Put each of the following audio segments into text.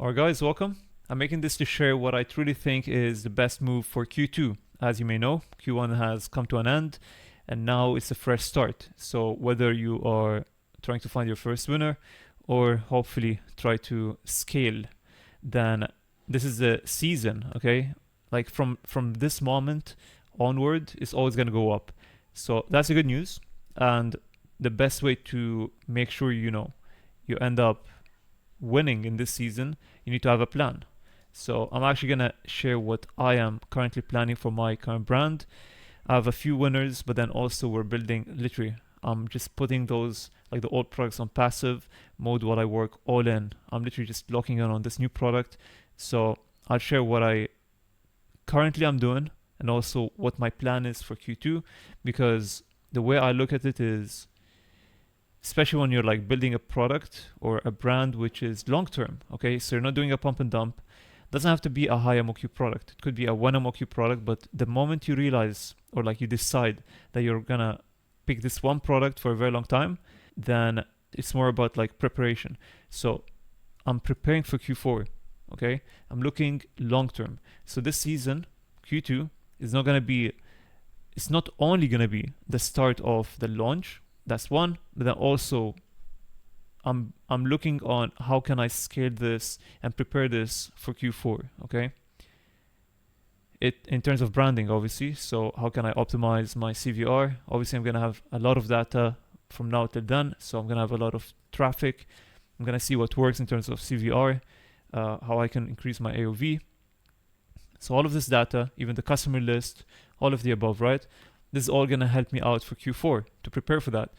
Alright guys, welcome. I'm making this to share what I truly think is the best move for Q2. As you may know, Q1 has come to an end and now it's a fresh start. So whether you are trying to find your first winner or hopefully try to scale, then this is the season, okay? Like from this moment onward, it's always going to go up. So that's the good news, and the best way to make sure you end up winning in this season, you need to have a plan. So I'm actually gonna share what I am currently planning for my current brand. I have a few winners, but then also we're building literally. I'm just putting those like the old products on passive mode while I work all in. I'm literally just locking in on this new product. So I'll share what I currently am doing and also what my plan is for Q2, because the way I look at it is, especially when you're like building a product or a brand which is long term, okay? So you're not doing a pump and dump. It doesn't have to be a high MOQ product. It could be a 1 MOQ product, but the moment you realize or like you decide that you're gonna pick this one product for a very long time, then it's more about like preparation. So I'm preparing for Q4, okay? I'm looking long term. So this season, Q2, is not gonna be, it's not only gonna be the start of the launch, that's one, but then also I'm looking on how can I scale this and prepare this for Q4, okay? It in terms of branding, obviously. So how can I optimize my CVR? Obviously, I'm gonna have a lot of data from now till then, so I'm gonna have a lot of traffic. I'm gonna see what works in terms of CVR, how I can increase my AOV. So all of this data, even the customer list, all of the above, right? This is all gonna help me out for Q4 to prepare for that.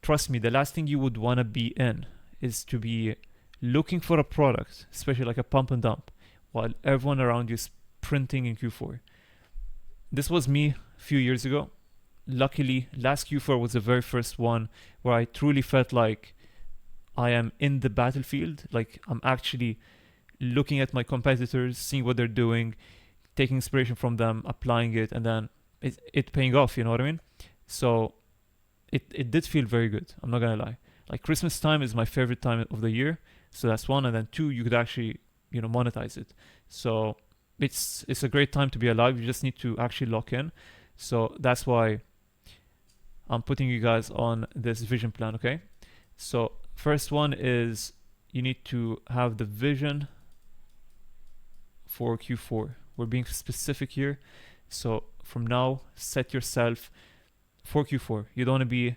Trust me, the last thing you would wanna be in is to be looking for a product, especially like a pump and dump, while everyone around you is printing in Q4. This was me a few years ago. Luckily, last Q4 was the very first one where I truly felt like I am in the battlefield, like I'm actually looking at my competitors, seeing what they're doing, taking inspiration from them, applying it, and then it paying off, you know what I mean? So it did feel very good, I'm not gonna lie. Like Christmas time is my favorite time of the year, so that's one, and then two, you could actually, monetize it. So it's a great time to be alive, you just need to actually lock in. So that's why I'm putting you guys on this vision plan, okay? So first one is you need to have the vision for Q4. We're being specific here. So from now, set yourself for Q4. You don't want to be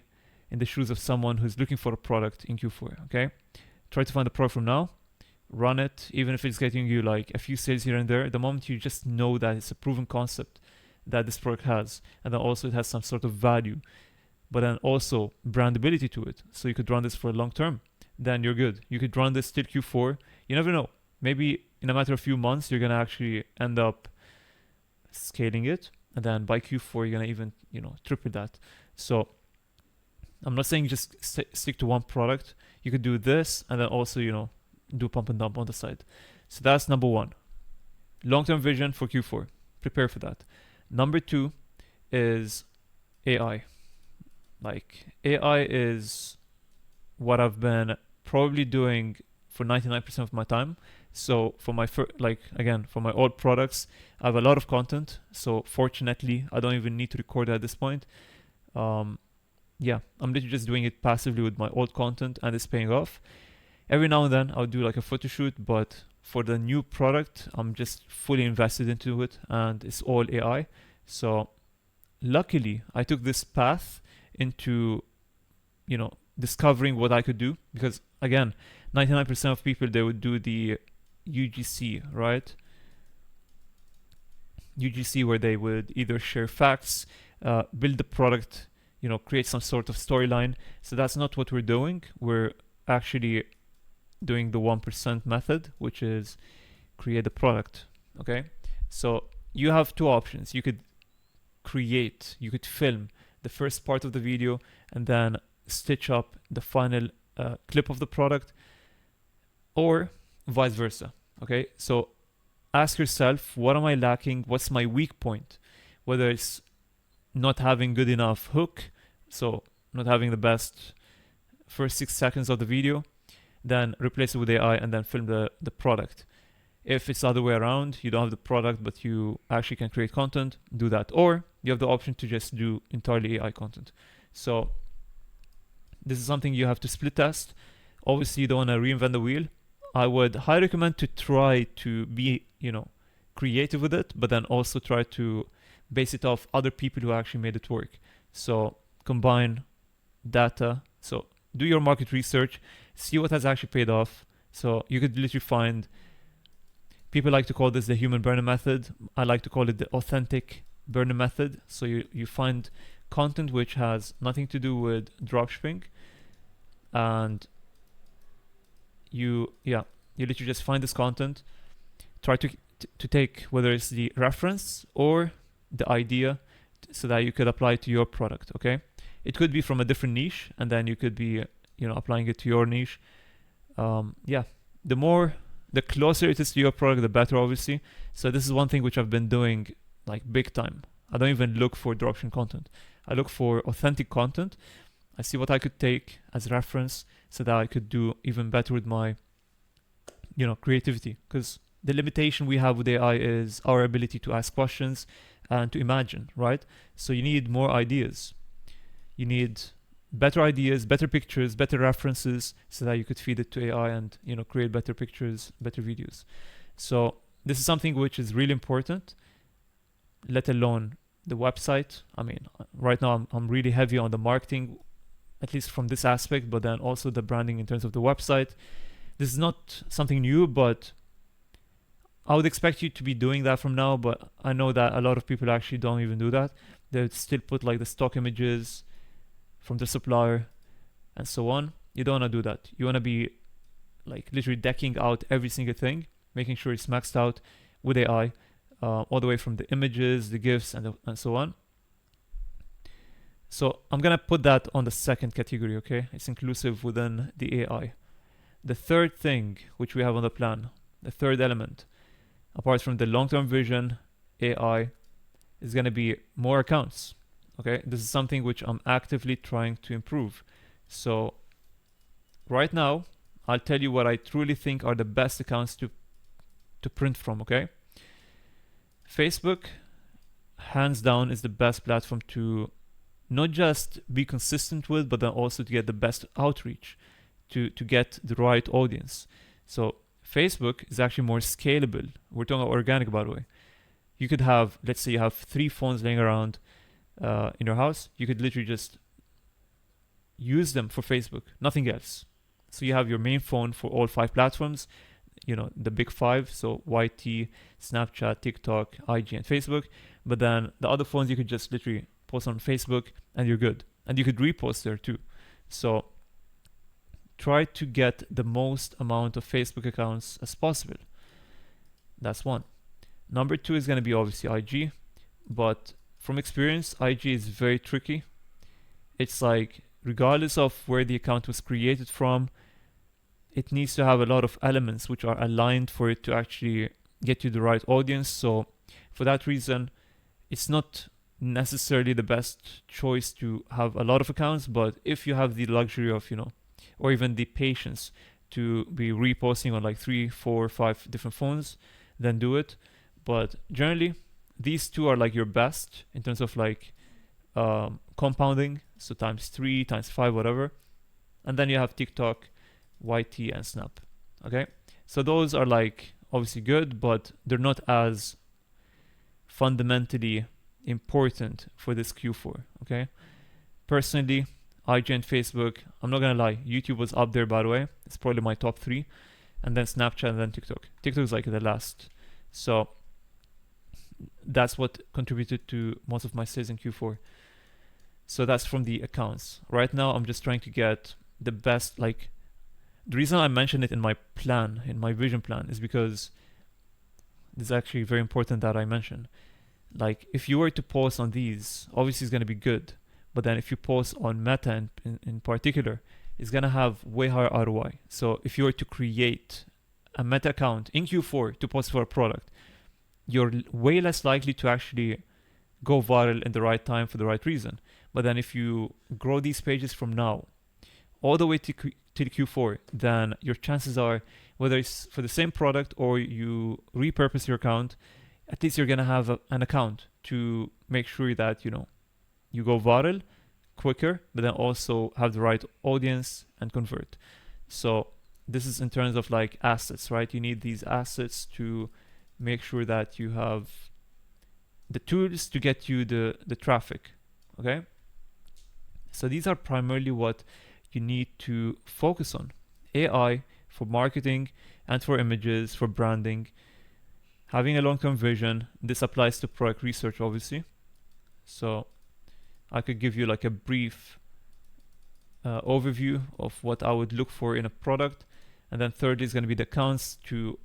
in the shoes of someone who's looking for a product in Q4, okay? Try to find a product from now, run it, even if it's getting you like a few sales here and there. The moment you just know that it's a proven concept that this product has, and then also it has some sort of value, but then also brandability to it, so you could run this for a long term, then you're good. You could run this till Q4. You never know. Maybe in a matter of few months, you're gonna actually end up scaling it, and then by Q4 you're gonna even triple that. So I'm not saying just stick to one product. You could do this and then also do pump and dump on the side. So that's number one, long-term vision for Q4. Prepare for that. Number two is AI. Like AI is what I've been probably doing for 99% of my time. So for my for my old products, I have a lot of content. So fortunately, I don't even need to record at this point. Yeah, I'm literally just doing it passively with my old content, and it's paying off. Every now and then, I'll do like a photo shoot, but for the new product, I'm just fully invested into it, and it's all AI. So luckily, I took this path into discovering what I could do, because again, 99% of people, they would do the UGC, right? UGC, where they would either share facts, build the product, create some sort of storyline. So that's not what we're doing. We're actually doing the 1% method, which is create the product, okay? So you have two options. You could film the first part of the video and then stitch up the final clip of the product, or vice versa, okay? So ask yourself, what am I lacking? What's my weak point? Whether it's not having good enough hook, so not having the best first 6 seconds of the video, then replace it with AI and then film the product. If it's the other way around, you don't have the product but you actually can create content, do that. Or you have the option to just do entirely AI content. So this is something you have to split test. Obviously, you don't want to reinvent the wheel. I would highly recommend to try to be, creative with it, but then also try to base it off other people who actually made it work. So combine data. So do your market research, see what has actually paid off. So you could literally find, people like to call this the human burner method. I like to call it the authentic burner method. So you find content which has nothing to do with dropshipping, and you literally just find this content, try to take whether it's the reference or the idea so that you could apply it to your product. Okay, it could be from a different niche and then you could be applying it to your niche. The closer it is to your product, the better, obviously. So this is one thing which I've been doing like big time. I don't even look for dropshipping content. I look for authentic content. I see what I could take as reference so that I could do even better with my creativity, because the limitation we have with AI is our ability to ask questions and to imagine, right? So you need more ideas. You need better ideas, better pictures, better references, so that you could feed it to AI and create better pictures, better videos. So this is something which is really important, let alone the website. I mean, right now I'm really heavy on the marketing, at least from this aspect, but then also the branding in terms of the website. This is not something new, but I would expect you to be doing that from now, but I know that a lot of people actually don't even do that. They still put like the stock images from the supplier and so on. You don't want to do that. You want to be like literally decking out every single thing, making sure it's maxed out with AI, all the way from the images, the GIFs, and so on. So I'm gonna put that on the second category, okay? It's inclusive within the AI. The third thing which we have on the plan, the third element, apart from the long-term vision, AI, is gonna be more accounts. Okay, this is something which I'm actively trying to improve. So right now, I'll tell you what I truly think are the best accounts to print from, okay? Facebook, hands down, is the best platform to not just be consistent with, but then also to get the best outreach, to get the right audience. So Facebook is actually more scalable. We're talking about organic, by the way. You could have, let's say you have 3 phones laying around in your house. You could literally just use them for Facebook, nothing else. So you have your main phone for all 5 platforms, the big 5, so YT, Snapchat, TikTok, IG, and Facebook. But then the other phones you could just literally post on Facebook and you're good. And you could repost there too. So try to get the most amount of Facebook accounts as possible. That's one. Number 2 is going to be obviously IG, but from experience, IG is very tricky. It's like, regardless of where the account was created from, it needs to have a lot of elements which are aligned for it to actually get you the right audience. So for that reason, it's not necessarily the best choice to have a lot of accounts, but if you have the luxury of, or even the patience to be reposting on like 3, 4, 5 different phones, then do it. But generally, these 2 are like your best in terms of like compounding, so times 3, times 5, whatever. And then you have TikTok, YT, and Snap. Okay, so those are like obviously good, but they're not as fundamentally important for this Q4. Okay, personally, IG and Facebook, I'm not gonna lie, YouTube was up there, by the way. It's probably my top 3, and then Snapchat, and then TikTok. TikTok is like the last. So that's what contributed to most of my sales in Q4. So that's from the accounts. Right now, I'm just trying to get the best. Like, the reason I mentioned it in my plan, in my vision plan, is because this is actually very important that I mention. Like, if you were to post on these, obviously it's going to be good. But then if you post on Meta in particular, it's going to have way higher ROI. So if you were to create a Meta account in Q4 to post for a product, you're way less likely to actually go viral in the right time for the right reason. But then if you grow these pages from now all the way to till Q4, then your chances are, whether it's for the same product or you repurpose your account, at least you're gonna have an account to make sure that you go viral quicker, but then also have the right audience and convert. So this is in terms of like assets, right? You need these assets to make sure that you have the tools to get you the traffic. Okay, so these are primarily what you need to focus on. AI for marketing and for images, for branding, having a long-term vision. This applies to product research, obviously. So I could give you like a brief overview of what I would look for in a product. And then thirdly is going to be the accounts to,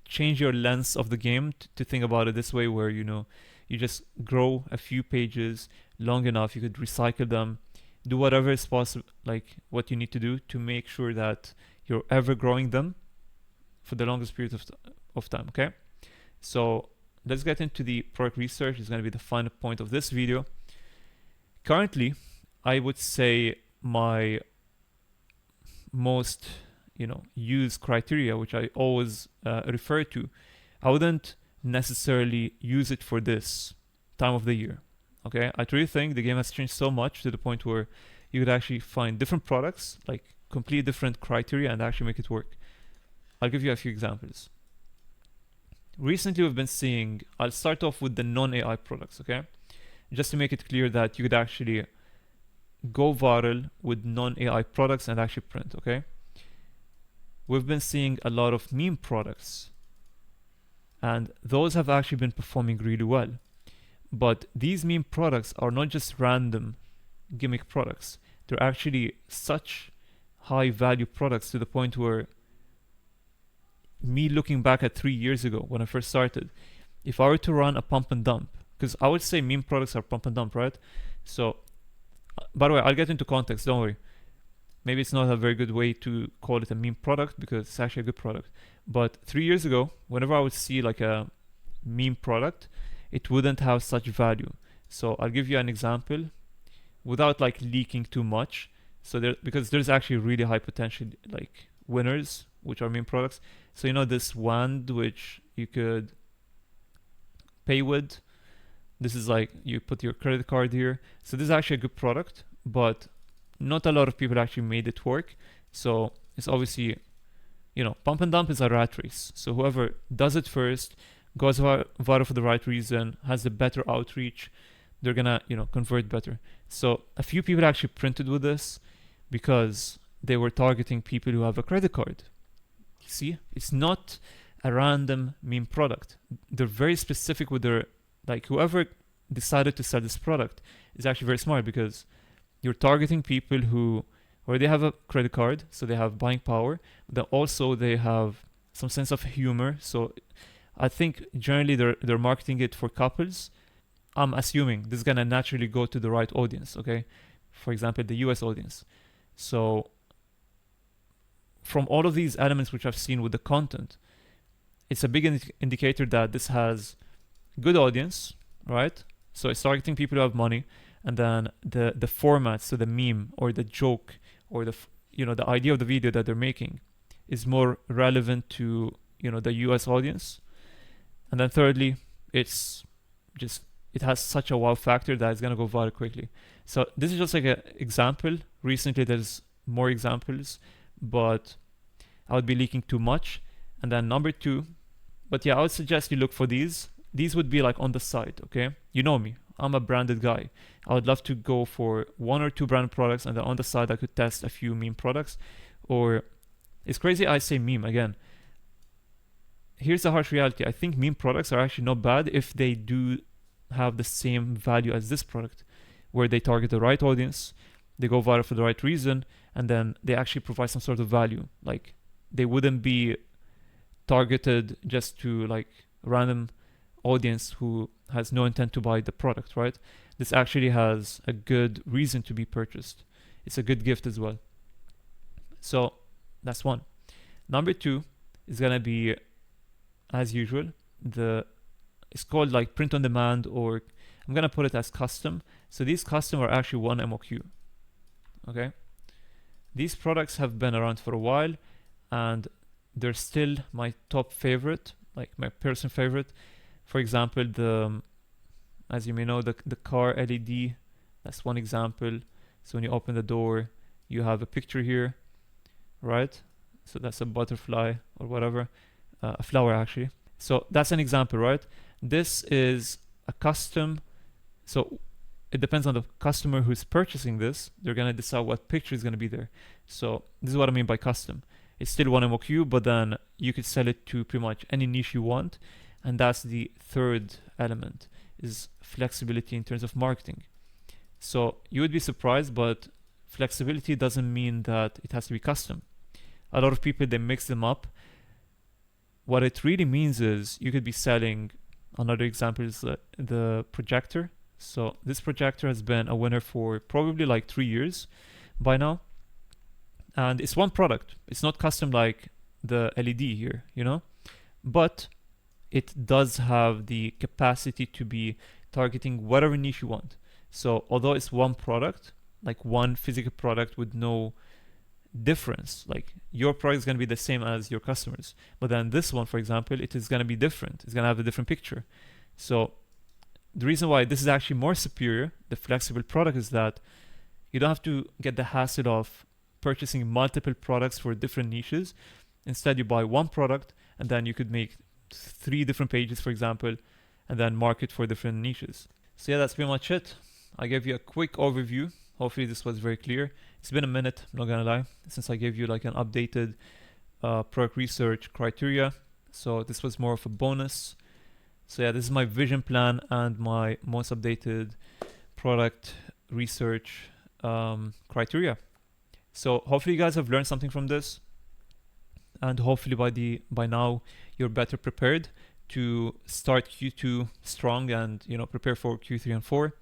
change your lens of the game to think about it this way, where, you just grow a few pages long enough, you could recycle them, do whatever is possible, like what you need to do to make sure that you're ever growing them for the longest period of time, okay? So let's get into the product research. It's going to be the final point of this video. Currently, I would say my most used criteria, which I always refer to, I wouldn't necessarily use it for this time of the year. Okay, I truly think the game has changed so much to the point where you could actually find different products, like completely different criteria, and actually make it work. I'll give you a few examples. Recently, we've been seeing, I'll start off with the non-AI products, okay? Just to make it clear that you could actually go viral with non-AI products and actually print, okay? We've been seeing a lot of meme products, and those have actually been performing really well. But these meme products are not just random gimmick products. They're actually such high value products to the point where, me looking back at 3 years ago when I first started, if I were to run a pump and dump, because I would say meme products are pump and dump, right? So, by the way, I'll get into context, don't worry. Maybe it's not a very good way to call it a meme product because it's actually a good product. But 3 years ago, whenever I would see like a meme product, it wouldn't have such value. So I'll give you an example without like leaking too much. So because there's actually really high potential like winners, which are meme products. So this wand which you could pay with. This is like you put your credit card here. So this is actually a good product, but not a lot of people actually made it work. So it's obviously, pump and dump is a rat race. So whoever does it first, goes viral for the right reason, has the better outreach, they're gonna, convert better. So a few people actually printed with this because they were targeting people who have a credit card. See, it's not a random meme product. They're very specific with their, like whoever decided to sell this product is actually very smart because you're targeting people who already have a credit card, so they have buying power, but also they have some sense of humor. So I think generally they're marketing it for couples. I'm assuming this is gonna naturally go to the right audience, okay? For example, the US audience. So from all of these elements which I've seen with the content, it's a big indicator that this has good audience, right? So it's targeting people who have money, and then the format, so the meme or the joke or the idea of the video that they're making is more relevant to the US audience. And then thirdly, it has such a wow factor that it's gonna go viral quickly. So this is just like an example. Recently there's more examples, but I would be leaking too much. And then number two, but yeah, I would suggest you look for these. These would be like on the side, okay? You know me, I'm a branded guy. I would love to go for 1 or 2 brand products, and then on the side I could test a few meme products. Or it's crazy I say meme again. Here's the harsh reality. I think meme products are actually not bad if they do have the same value as this product, where they target the right audience, they go viral for the right reason, and then they actually provide some sort of value. Like they wouldn't be targeted just to like random audience who has no intent to buy the product, right? This actually has a good reason to be purchased. It's a good gift as well. So that's one. Number two is gonna be, as usual, it's called like print on demand, or I'm gonna put it as custom. So these custom are actually one MOQ. Okay. These products have been around for a while, and they're still my top favorite, like my personal favorite. For example, as you may know, the car LED, that's one example. So when you open the door, you have a picture here, right? So that's a butterfly or whatever, a flower actually. So that's an example, right? This is a custom. So it depends on the customer who's purchasing this. They're gonna decide what picture is gonna be there. So this is what I mean by custom. It's still one MOQ, but then you could sell it to pretty much any niche you want. And that's the third element, is flexibility in terms of marketing. So you would be surprised, but flexibility doesn't mean that it has to be custom. A lot of people, they mix them up. What it really means is you could be selling, another example is the projector. So this projector has been a winner for probably like 3 years by now. And it's one product. It's not custom like the LED here, you know? But it does have the capacity to be targeting whatever niche you want. So although it's one product, like one physical product with no difference, like your product is going to be the same as your customers, but then this one, for example, it is going to be different. It's going to have a different picture. So the reason why this is actually more superior, the flexible product, is that you don't have to get the hassle of purchasing multiple products for different niches. Instead, you buy one product and then you could make 3 different pages, for example, and then market for different niches. So yeah, that's pretty much it. I gave you a quick overview. Hopefully this was very clear. It's been a minute, I'm not gonna lie, since I gave you like an updated product research criteria. So this was more of a bonus. So yeah, this is my vision plan and my most updated product research criteria. So hopefully you guys have learned something from this, and hopefully by now you're better prepared to start Q2 strong and prepare for Q3 and 4.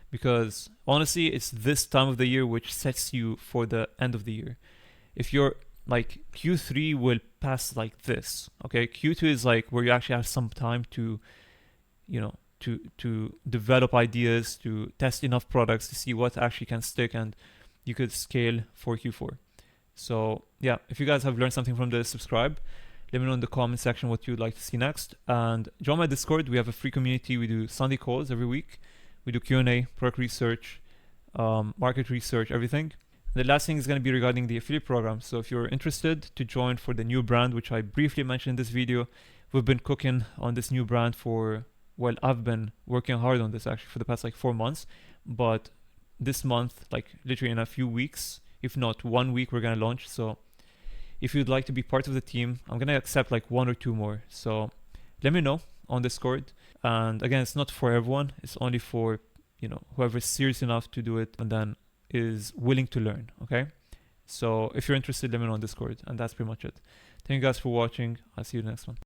Because honestly, it's this time of the year which sets you for the end of the year. If you're like, Q3 will pass like this, okay? Q2 is like where you actually have some time to, to develop ideas, to test enough products to see what actually can stick, and you could scale for Q4. So yeah, if you guys have learned something from this, subscribe. Let me know in the comment section what you'd like to see next, and join my Discord. We have a free community. We do Sunday calls every week. We do Q&A, product research, market research, everything. The last thing is going to be regarding the affiliate program. So if you're interested to join for the new brand, which I briefly mentioned in this video, we've been cooking on this new brand I've been working hard on this actually for the past like 4 months. But this month, like literally in a few weeks, if not 1 week, we're going to launch. So if you'd like to be part of the team, I'm going to accept like 1 or 2 more. So let me know on Discord. And again, it's not for everyone. It's only for, whoever's serious enough to do it and then is willing to learn, okay? So if you're interested, let me know on Discord. And that's pretty much it. Thank you guys for watching. I'll see you in the next one.